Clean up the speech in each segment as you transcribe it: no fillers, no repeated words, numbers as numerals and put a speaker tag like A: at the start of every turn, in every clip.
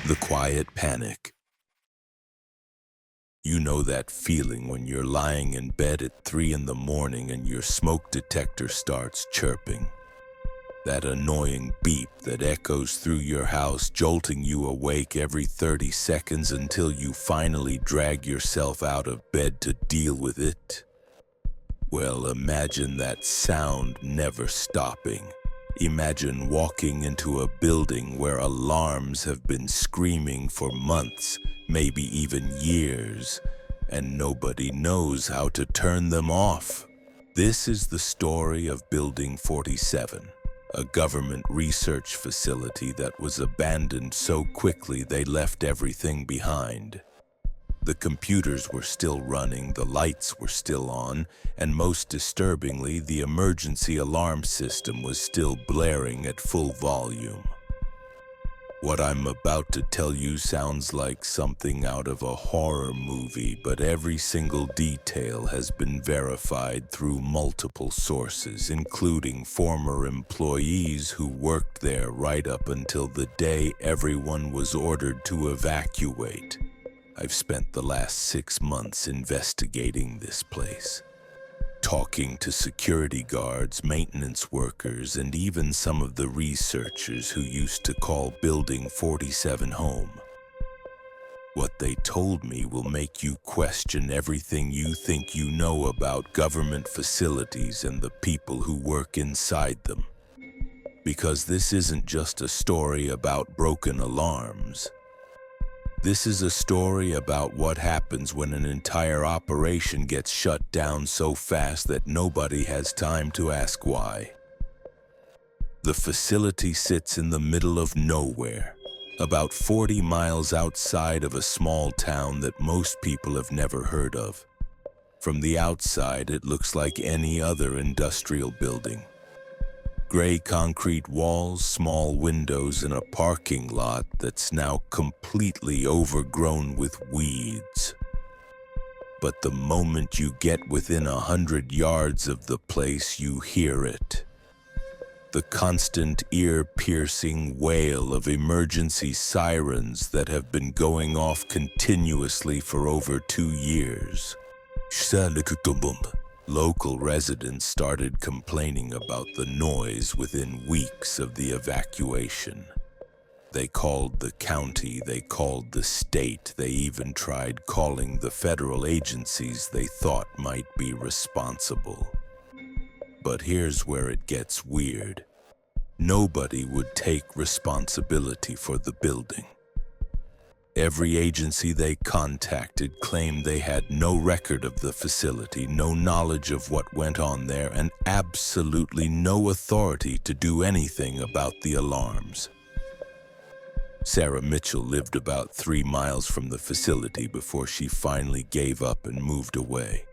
A: The quiet panic. You know that feeling when you're lying in bed at 3 in the morning and your smoke detector starts chirping. That annoying beep that echoes through your house, jolting you awake every 30 seconds until you finally drag yourself out of bed to deal with it. Well, imagine that sound never stopping. Imagine walking into a building where alarms have been screaming for months, maybe even years, and nobody knows how to turn them off. This is the story of Building 47, a government research facility that was abandoned so quickly they left everything behind. The computers were still running, the lights were still on, and most disturbingly, the emergency alarm system was still blaring at full volume. What I'm about to tell you sounds like something out of a horror movie, but every single detail has been verified through multiple sources, including former employees who worked there right up until the day everyone was ordered to evacuate. I've spent the last 6 months investigating this place, talking to security guards, maintenance workers, and even some of the researchers who used to call Building 47 home. What they told me will make you question everything you think you know about government facilities and the people who work inside them. Because this isn't just a story about broken alarms. This is a story about what happens when an entire operation gets shut down so fast that nobody has time to ask why. The facility sits in the middle of nowhere, about 40 miles outside of a small town that most people have never heard of. From the outside, it looks like any other industrial building. Gray concrete walls, small windows, and a parking lot that's now completely overgrown with weeds. But the moment you get within 100 yards of the place, you hear it. The constant ear-piercing wail of emergency sirens that have been going off continuously for over 2 years. Local residents started complaining about the noise within weeks of the evacuation. They called the county, they called the state, they even tried calling the federal agencies they thought might be responsible. But here's where it gets weird. Nobody would take responsibility for the building. Every agency they contacted claimed they had no record of the facility, no knowledge of what went on there, and absolutely no authority to do anything about the alarms. Sarah Mitchell lived about 3 miles from the facility before she finally gave up and moved away.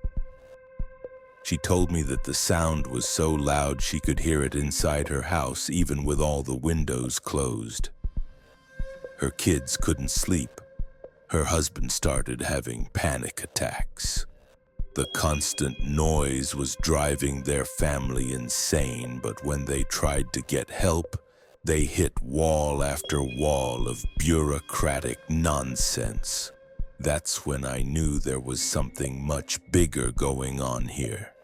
A: She told me that the sound was so loud she could hear it inside her house, even with all the windows closed. Her kids couldn't sleep. Her husband started having panic attacks. The constant noise was driving their family insane, but when they tried to get help, they hit wall after wall of bureaucratic nonsense. That's when I knew there was something much bigger going on here.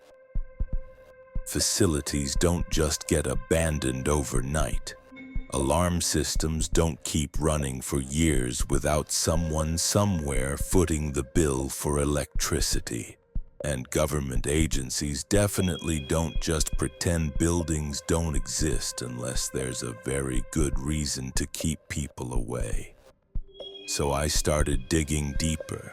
A: Facilities don't just get abandoned overnight. Alarm systems don't keep running for years without someone somewhere footing the bill for electricity. And government agencies definitely don't just pretend buildings don't exist unless there's a very good reason to keep people away. So I started digging deeper.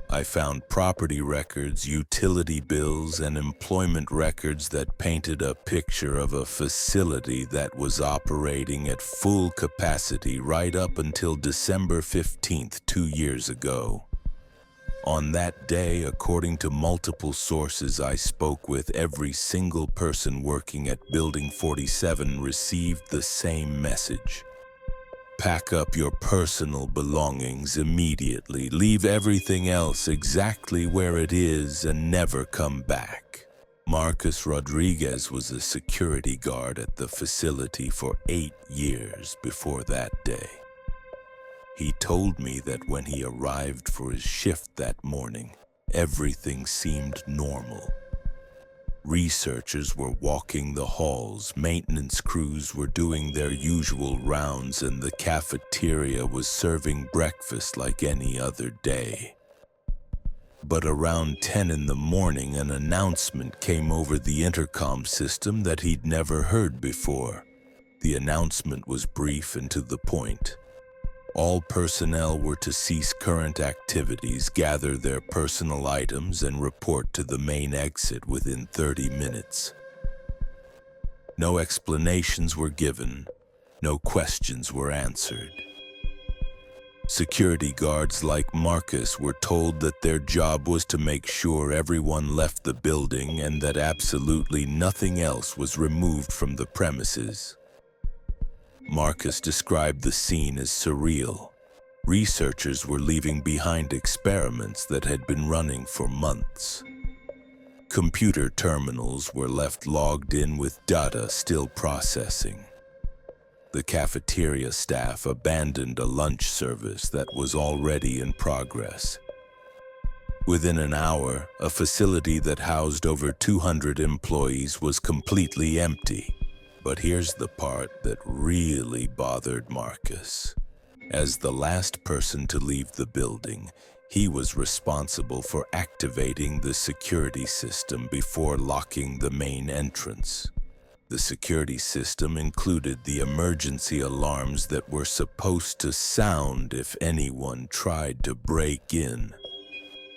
A: I found property records, utility bills, and employment records that painted a picture of a facility that was operating at full capacity right up until December 15th, 2 years ago. On that day, according to multiple sources I spoke with, every single person working at Building 47 received the same message. Pack up your personal belongings immediately, leave everything else exactly where it is, and never come back. Marcus Rodriguez was a security guard at the facility for 8 years before that day. He told me that when he arrived for his shift that morning, everything seemed normal. Researchers were walking the halls, maintenance crews were doing their usual rounds, and the cafeteria was serving breakfast like any other day. But around 10 in the morning, an announcement came over the intercom system that he'd never heard before. The announcement was brief and to the point. All personnel were to cease current activities, gather their personal items, and report to the main exit within 30 minutes. No explanations were given, no questions were answered. Security guards like Marcus were told that their job was to make sure everyone left the building and that absolutely nothing else was removed from the premises. Marcus described the scene as surreal. Researchers were leaving behind experiments that had been running for months. Computer terminals were left logged in with data still processing. The cafeteria staff abandoned a lunch service that was already in progress. Within an hour, a facility that housed over 200 employees was completely empty. But here's the part that really bothered Marcus. As the last person to leave the building, he was responsible for activating the security system before locking the main entrance. The security system included the emergency alarms that were supposed to sound if anyone tried to break in,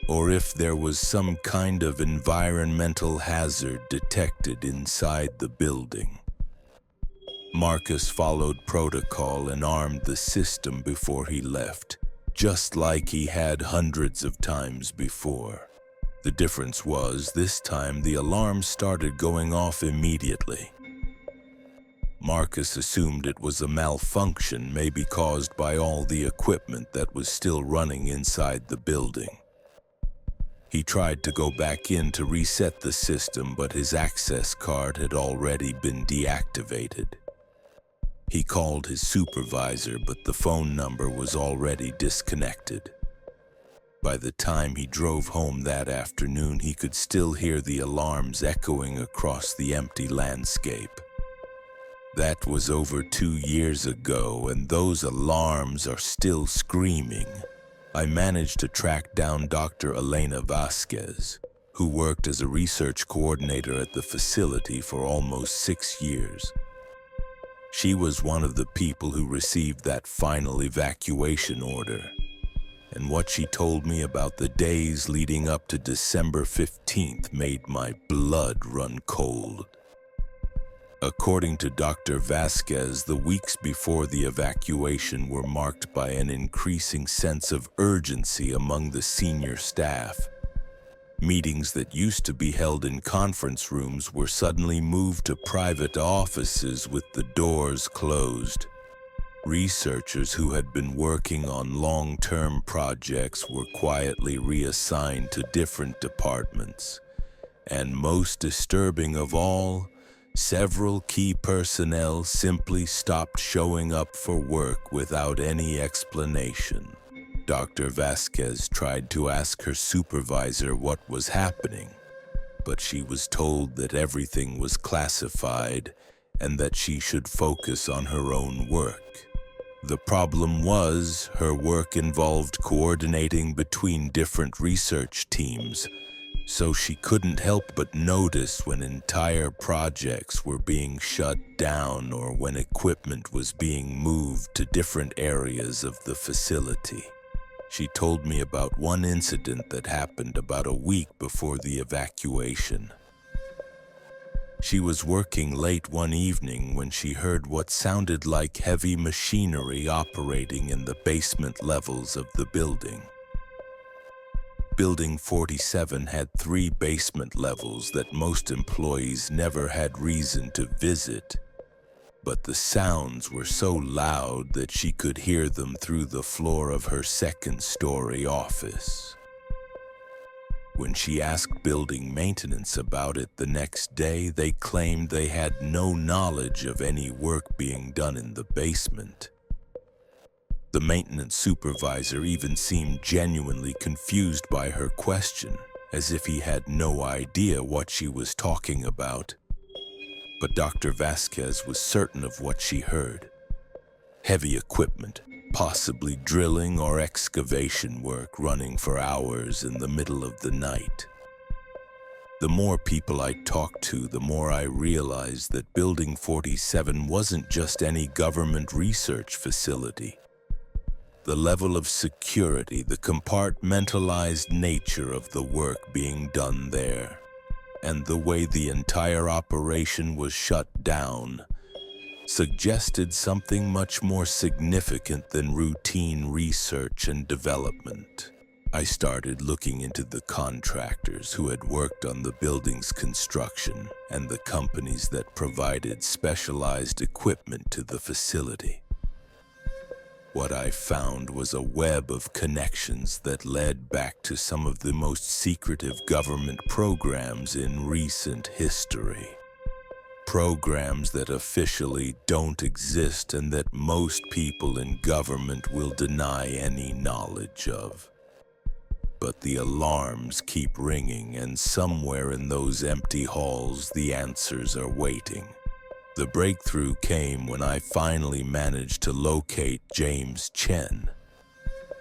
A: or if there was some kind of environmental hazard detected inside the building. Marcus followed protocol and armed the system before he left, just like he had hundreds of times before. The difference was, this time the alarm started going off immediately. Marcus assumed it was a malfunction, maybe caused by all the equipment that was still running inside the building. He tried to go back in to reset the system, but his access card had already been deactivated. He called his supervisor, but the phone number was already disconnected. By the time he drove home that afternoon, he could still hear the alarms echoing across the empty landscape. That was over 2 years ago, and those alarms are still screaming. I managed to track down Dr. Elena Vasquez, who worked as a research coordinator at the facility for almost 6 years. She was one of the people who received that final evacuation order. And what she told me about the days leading up to December 15th made my blood run cold. According to Dr. Vasquez, the weeks before the evacuation were marked by an increasing sense of urgency among the senior staff. Meetings that used to be held in conference rooms were suddenly moved to private offices with the doors closed. Researchers who had been working on long-term projects were quietly reassigned to different departments. And most disturbing of all, several key personnel simply stopped showing up for work without any explanation. Dr. Vasquez tried to ask her supervisor what was happening, but she was told that everything was classified and that she should focus on her own work. The problem was, her work involved coordinating between different research teams, so she couldn't help but notice when entire projects were being shut down or when equipment was being moved to different areas of the facility. She told me about one incident that happened about a week before the evacuation. She was working late one evening when she heard what sounded like heavy machinery operating in the basement levels of the building. Building 47 had 3 basement levels that most employees never had reason to visit, but the sounds were so loud that she could hear them through the floor of her second-story office. When she asked building maintenance about it the next day, they claimed they had no knowledge of any work being done in the basement. The maintenance supervisor even seemed genuinely confused by her question, as if he had no idea what she was talking about. But Dr. Vasquez was certain of what she heard. Heavy equipment, possibly drilling or excavation work running for hours in the middle of the night. The more people I talked to, the more I realized that Building 47 wasn't just any government research facility. The level of security, the compartmentalized nature of the work being done there, and the way the entire operation was shut down suggested something much more significant than routine research and development. I started looking into the contractors who had worked on the building's construction and the companies that provided specialized equipment to the facility. What I found was a web of connections that led back to some of the most secretive government programs in recent history. Programs that officially don't exist and that most people in government will deny any knowledge of. But the alarms keep ringing, and somewhere in those empty halls the answers are waiting. The breakthrough came when I finally managed to locate James Chen,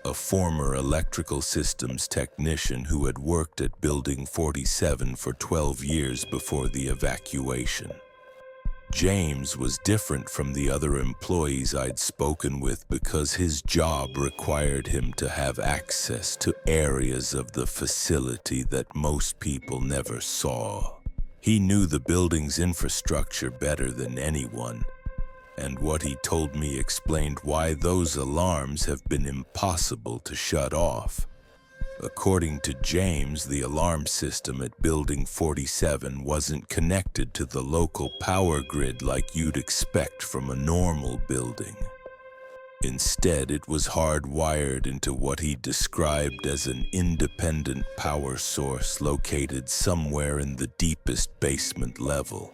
A: a former electrical systems technician who had worked at Building 47 for 12 years before the evacuation. James was different from the other employees I'd spoken with because his job required him to have access to areas of the facility that most people never saw. He knew the building's infrastructure better than anyone, and what he told me explained why those alarms have been impossible to shut off. According to James, the alarm system at Building 47 wasn't connected to the local power grid like you'd expect from a normal building. Instead, it was hardwired into what he described as an independent power source located somewhere in the deepest basement level.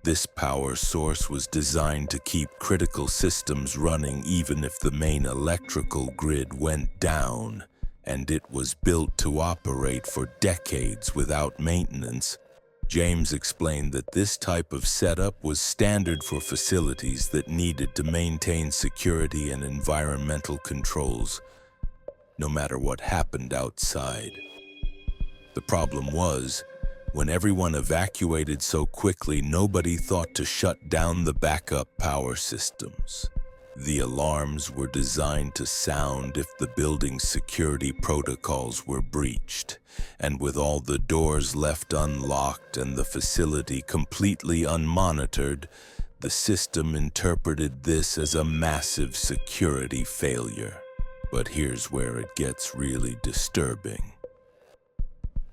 A: This power source was designed to keep critical systems running even if the main electrical grid went down, and it was built to operate for decades without maintenance. James explained that this type of setup was standard for facilities that needed to maintain security and environmental controls, no matter what happened outside. The problem was, when everyone evacuated so quickly, nobody thought to shut down the backup power systems. The alarms were designed to sound if the building's security protocols were breached, and with all the doors left unlocked and the facility completely unmonitored, the system interpreted this as a massive security failure. But here's where it gets really disturbing.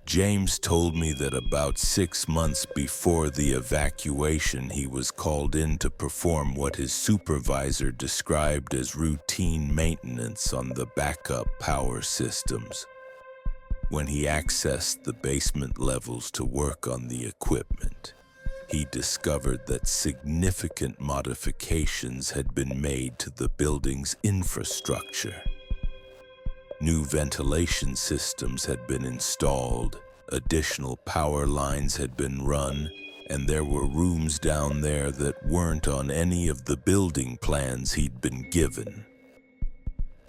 A: James told me that about 6 months before the evacuation, he was called in to perform what his supervisor described as routine maintenance on the backup power systems. When he accessed the basement levels to work on the equipment, he discovered that significant modifications had been made to the building's infrastructure. New ventilation systems had been installed, additional power lines had been run, and there were rooms down there that weren't on any of the building plans he'd been given.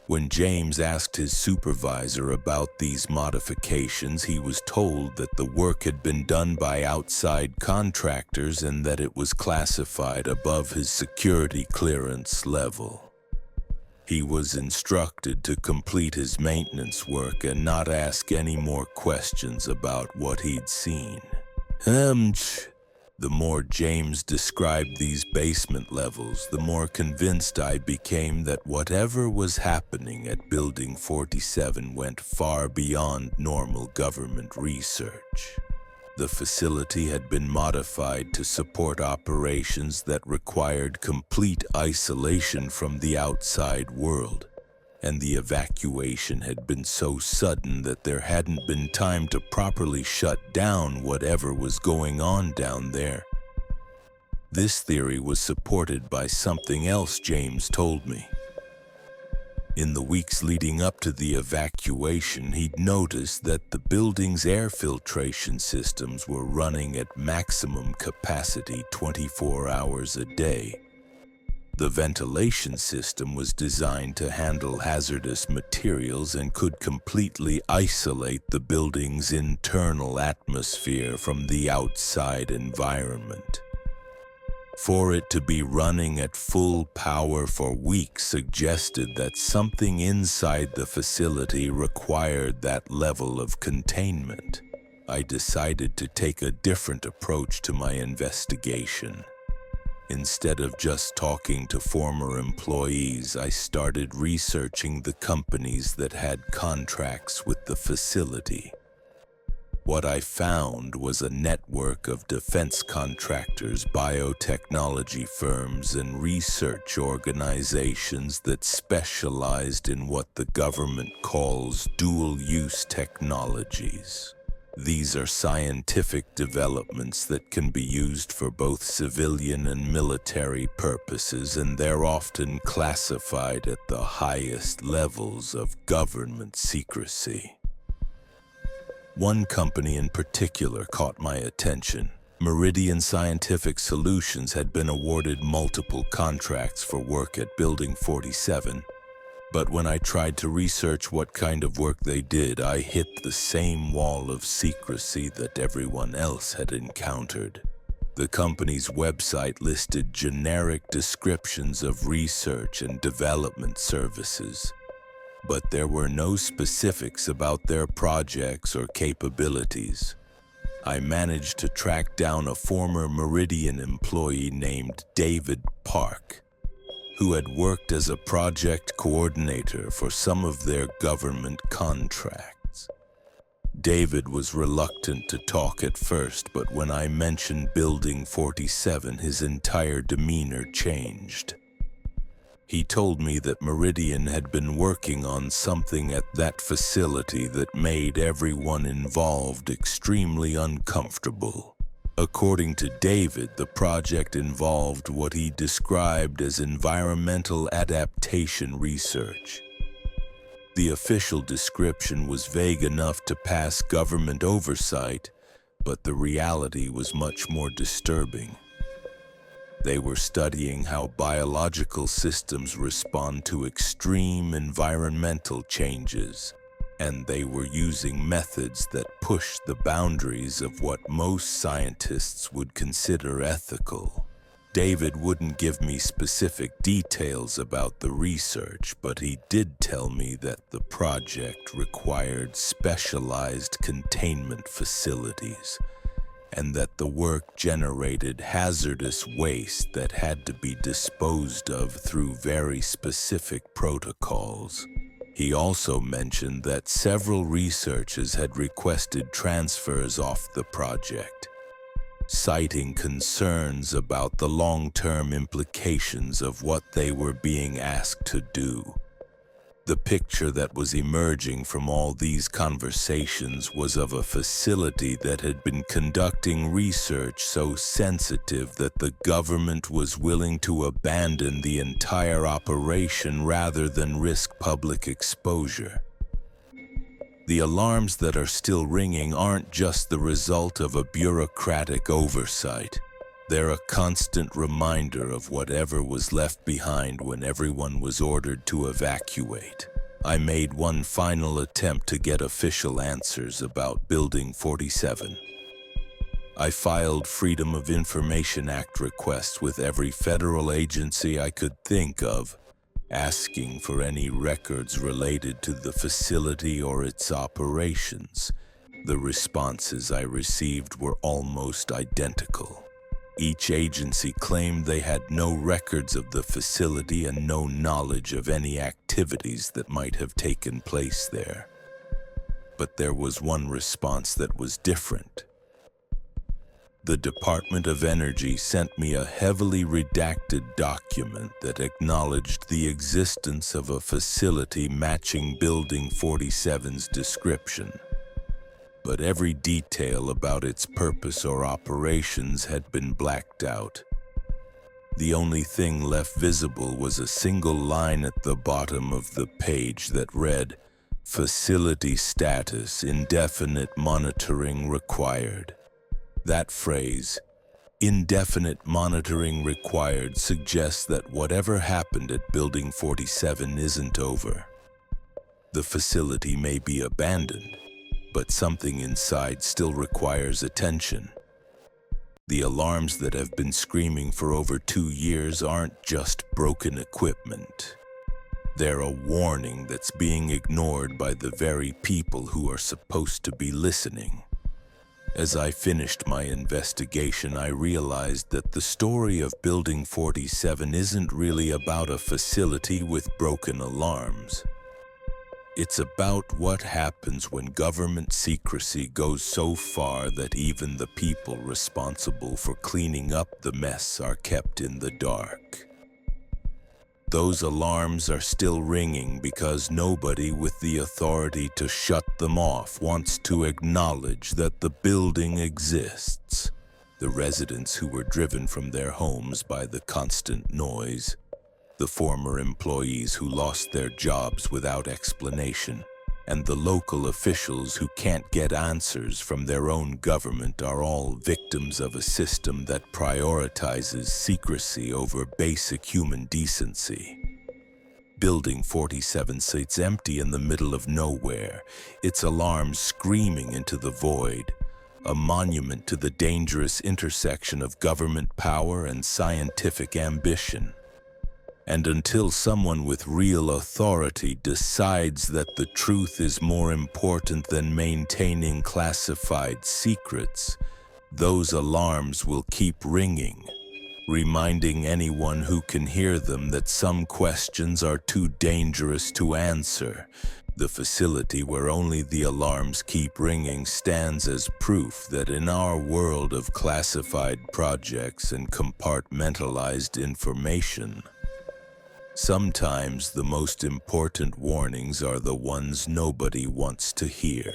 A: When James asked his supervisor about these modifications, he was told that the work had been done by outside contractors and that it was classified above his security clearance level. He was instructed to complete his maintenance work and not ask any more questions about what he'd seen. The more James described these basement levels, the more convinced I became that whatever was happening at Building 47 went far beyond normal government research. The facility had been modified to support operations that required complete isolation from the outside world, and the evacuation had been so sudden that there hadn't been time to properly shut down whatever was going on down there. This theory was supported by something else James told me. In the weeks leading up to the evacuation, he'd noticed that the building's air filtration systems were running at maximum capacity 24 hours a day. The ventilation system was designed to handle hazardous materials and could completely isolate the building's internal atmosphere from the outside environment. For it to be running at full power for weeks suggested that something inside the facility required that level of containment. I decided to take a different approach to my investigation. Instead of just talking to former employees, I started researching the companies that had contracts with the facility. What I found was a network of defense contractors, biotechnology firms, and research organizations that specialized in what the government calls dual-use technologies. These are scientific developments that can be used for both civilian and military purposes, and they're often classified at the highest levels of government secrecy. One company in particular caught my attention. Meridian Scientific Solutions had been awarded multiple contracts for work at Building 47. But when I tried to research what kind of work they did, I hit the same wall of secrecy that everyone else had encountered. The company's website listed generic descriptions of research and development services, but there were no specifics about their projects or capabilities. I managed to track down a former Meridian employee named David Park, who had worked as a project coordinator for some of their government contracts. David was reluctant to talk at first, but when I mentioned Building 47, his entire demeanor changed. He told me that Meridian had been working on something at that facility that made everyone involved extremely uncomfortable. According to David, the project involved what he described as environmental adaptation research. The official description was vague enough to pass government oversight, but the reality was much more disturbing. They were studying how biological systems respond to extreme environmental changes, and they were using methods that pushed the boundaries of what most scientists would consider ethical. David wouldn't give me specific details about the research, but he did tell me that the project required specialized containment facilities, and that the work generated hazardous waste that had to be disposed of through very specific protocols. He also mentioned that several researchers had requested transfers off the project, citing concerns about the long-term implications of what they were being asked to do. The picture that was emerging from all these conversations was of a facility that had been conducting research so sensitive that the government was willing to abandon the entire operation rather than risk public exposure. The alarms that are still ringing aren't just the result of a bureaucratic oversight. They're a constant reminder of whatever was left behind when everyone was ordered to evacuate. I made one final attempt to get official answers about Building 47. I filed Freedom of Information Act requests with every federal agency I could think of, asking for any records related to the facility or its operations. The responses I received were almost identical. Each agency claimed they had no records of the facility and no knowledge of any activities that might have taken place there. But there was one response that was different. The Department of Energy sent me a heavily redacted document that acknowledged the existence of a facility matching Building 47's description. But every detail about its purpose or operations had been blacked out. The only thing left visible was a single line at the bottom of the page that read, "Facility status, indefinite monitoring required." That phrase, "indefinite monitoring required," suggests that whatever happened at Building 47 isn't over. The facility may be abandoned, but something inside still requires attention. The alarms that have been screaming for over 2 years aren't just broken equipment. They're a warning that's being ignored by the very people who are supposed to be listening. As I finished my investigation, I realized that the story of Building 47 isn't really about a facility with broken alarms. It's about what happens when government secrecy goes so far that even the people responsible for cleaning up the mess are kept in the dark. Those alarms are still ringing because nobody with the authority to shut them off wants to acknowledge that the building exists. The residents who were driven from their homes by the constant noise, the former employees who lost their jobs without explanation, and the local officials who can't get answers from their own government are all victims of a system that prioritizes secrecy over basic human decency. Building 47 sits empty in the middle of nowhere, its alarms screaming into the void, a monument to the dangerous intersection of government power and scientific ambition. And until someone with real authority decides that the truth is more important than maintaining classified secrets, those alarms will keep ringing, reminding anyone who can hear them that some questions are too dangerous to answer. The facility where only the alarms keep ringing stands as proof that in our world of classified projects and compartmentalized information, sometimes the most important warnings are the ones nobody wants to hear.